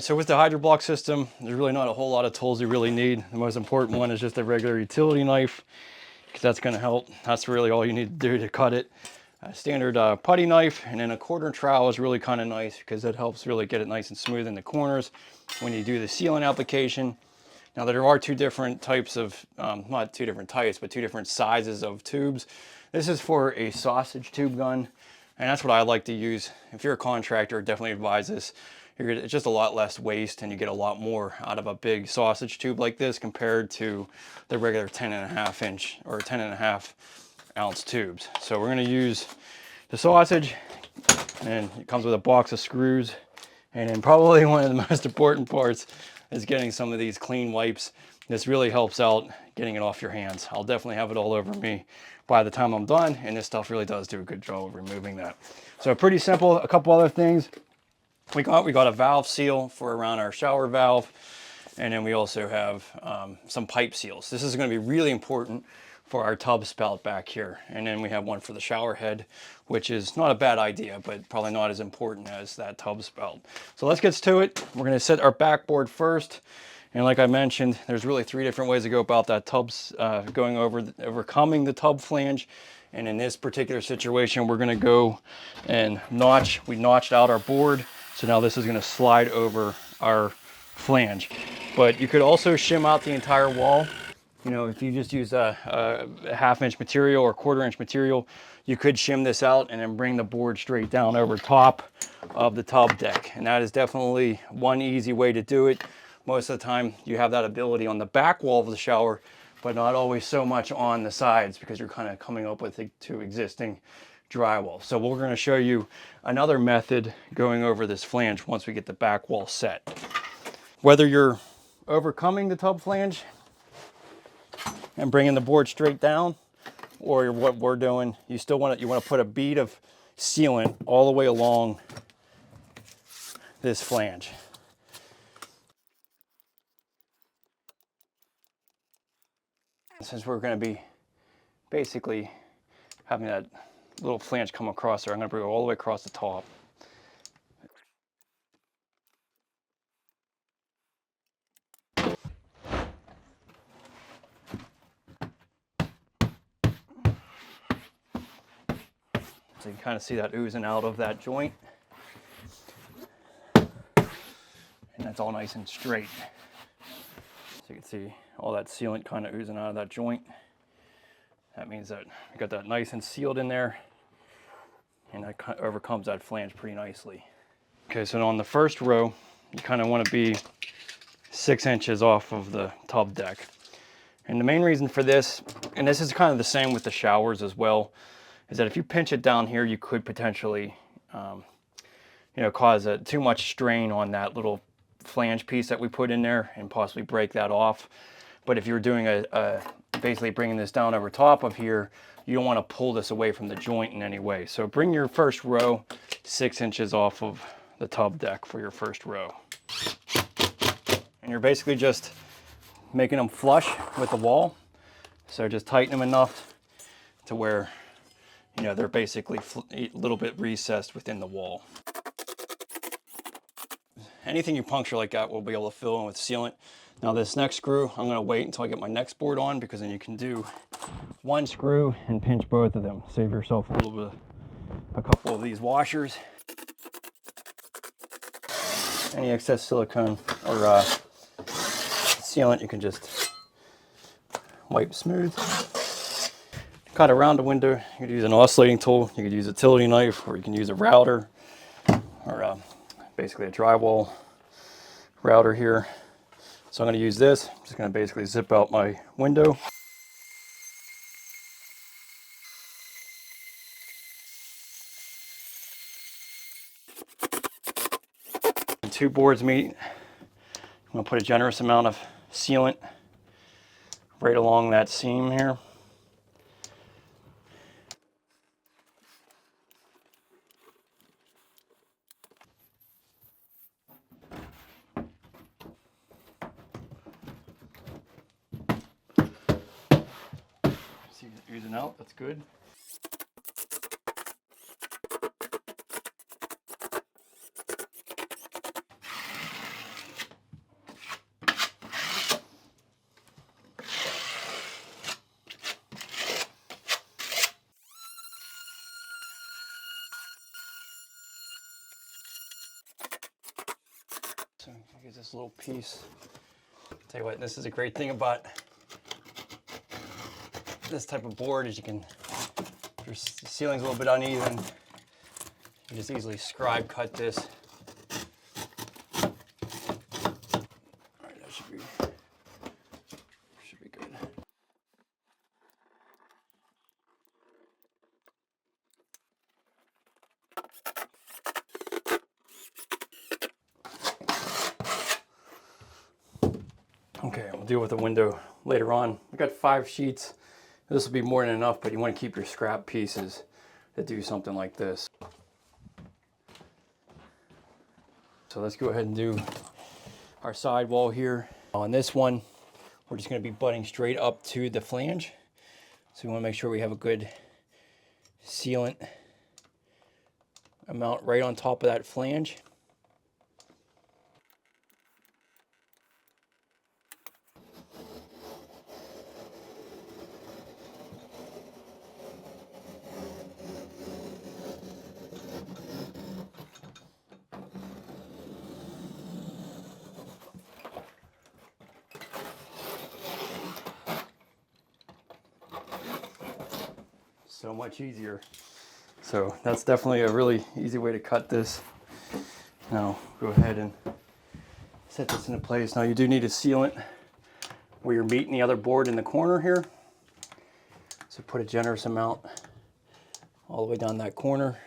so with the Hydro Blok system, there's really not a whole lot of tools you really need. The most important one is just a regular utility knife, because that's going to help. That's really all you need to do to cut it. A standard putty knife, and then a quarter trowel is really kind of nice because it helps really get it nice and smooth in the corners when you do the sealant application. Now there are two different types of, not two different types, but two different sizes of tubes. This is for a sausage tube gun, and that's what I like to use. If you're a contractor, definitely advise this. It's just a lot less waste, and you get a lot more out of a big sausage tube like this compared to the regular 10.5 inch or 10.5 ounce tubes. So we're going to use the sausage, and it comes with a box of screws. And then probably one of the most important parts is getting some of these clean wipes. This really helps out getting it off your hands. I'll definitely have it all over me by the time I'm done, and this stuff really does do a good job of removing that. So pretty simple. A couple other things. We got a valve seal for around our shower valve, and then we also have some pipe seals. This is going to be really important for our tub spout back here. And then we have one for the shower head, which is not a bad idea, but probably not as important as that tub spout. So let's get to it. We're going to set our backboard first. And like I mentioned, there's really 3 different ways to go about that tubs, overcoming the tub flange. And in this particular situation, we're going to go and we notched out our board. So now this is going to slide over our flange. But you could also shim out the entire wall. You know, if you just use a 1/2 inch material or 1/4 inch material, you could shim this out and then bring the board straight down over top of the tub deck. And that is definitely one easy way to do it. Most of the time you have that ability on the back wall of the shower, but not always so much on the sides because you're kind of coming up with the 2 existing drywall. So we're going to show you another method going over this flange once we get the back wall set. Whether you're overcoming the tub flange and bringing the board straight down, or what we're doing, you want to put a bead of sealant all the way along this flange. Since we're going to be basically having that little flange come across there, I'm going to bring it all the way across the top. So you can kind of see that oozing out of that joint. And that's all nice and straight. So you can see all that sealant kind of oozing out of that joint. That means that we got that nice and sealed in there, and that overcomes that flange pretty nicely. Okay, so on the first row, you kind of want to be 6 inches off of the tub deck. And the main reason for this, and this is kind of the same with the showers as well, is that if you pinch it down here, you could potentially cause too much strain on that little flange piece that we put in there and possibly break that off. But if you're doing basically bringing this down over top of here, you don't want to pull this away from the joint in any way. So bring your first row 6 inches off of the tub deck for your first row. And you're basically just making them flush with the wall. So just tighten them enough to where, they're basically a little bit recessed within the wall. Anything you puncture like that, we'll be able to fill in with sealant. Now this next screw, I'm gonna wait until I get my next board on, because then you can do one screw and pinch both of them. Save yourself a couple of these washers. Any excess silicone or sealant, you can just wipe smooth. Cut around the window, you could use an oscillating tool, you could use a utility knife, or you can use a router, or basically a drywall router here. So I'm going to use this. I'm just going to basically zip out my window. When 2 boards meet, I'm going to put a generous amount of sealant right along that seam here. See it oozing out, that's good. use this little piece. Tell you what, this is a great thing about this type of board is you can, if your ceiling's a little bit uneven, you can just easily scribe cut this. All right, that should be good. Okay, we'll deal with the window later on. We got 5 sheets. This will be more than enough, but you want to keep your scrap pieces to do something like this. So let's go ahead and do our side wall here. On this one, we're just going to be butting straight up to the flange. So we want to make sure we have a good sealant amount right on top of that flange. So much easier. So that's definitely a really easy way to cut this. Now go ahead and set this into place. Now you do need a sealant where you're meeting the other board in the corner here. So put a generous amount all the way down that corner.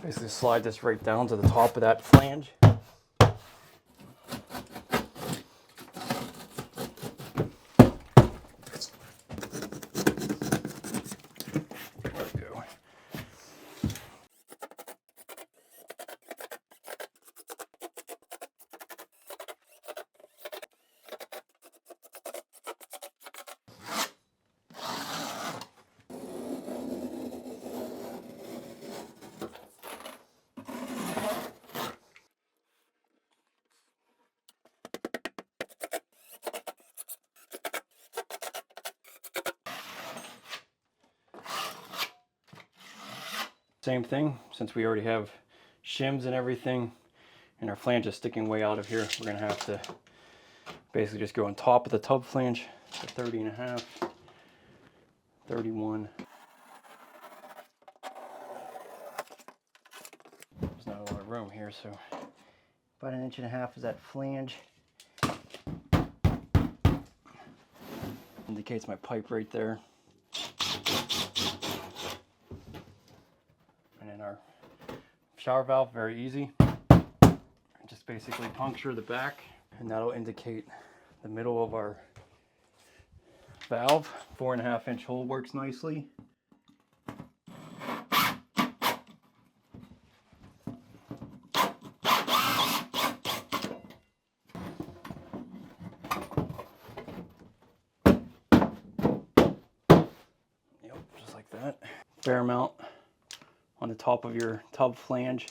Basically slide this right down to the top of that flange. There we go. Same thing, since we already have shims and everything, and our flange is sticking way out of here, we're gonna have to basically just go on top of the tub flange, so 30.5, 31. There's not a lot of room here, so about 1.5 inches is that flange. Indicates my pipe right there. And then our shower valve, very easy. Just basically puncture the back, and that'll indicate the middle of our valve. 4.5-inch hole works nicely. Yep, just like that. Fair amount on the top of your tub flange.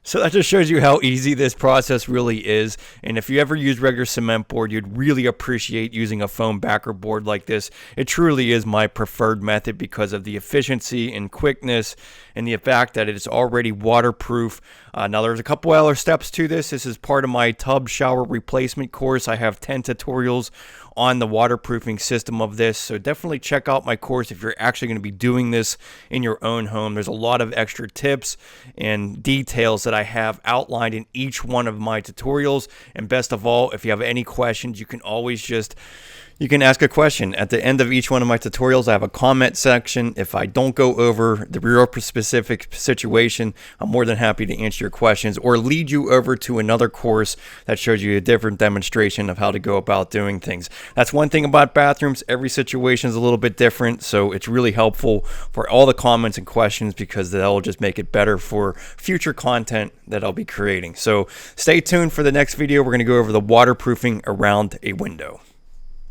So that just shows you how easy this process really is. And if you ever use regular cement board, you'd really appreciate using a foam backer board like this. It truly is my preferred method because of the efficiency and quickness and the fact that it is already waterproof. Now there's a couple other steps to this. This is part of my tub shower replacement course. I have 10 tutorials on the waterproofing system of this. So definitely check out my course if you're actually going to be doing this in your own home. There's a lot of extra tips and details that I have outlined in each one of my tutorials. And best of all, if you have any questions, you can always you can ask a question. At the end of each one of my tutorials, I have a comment section. If I don't go over the real specific situation, I'm more than happy to answer your questions or lead you over to another course that shows you a different demonstration of how to go about doing things. That's one thing about bathrooms. Every situation is a little bit different, so it's really helpful for all the comments and questions because that'll just make it better for future content that I'll be creating. So stay tuned for the next video. We're going to go over the waterproofing around a window.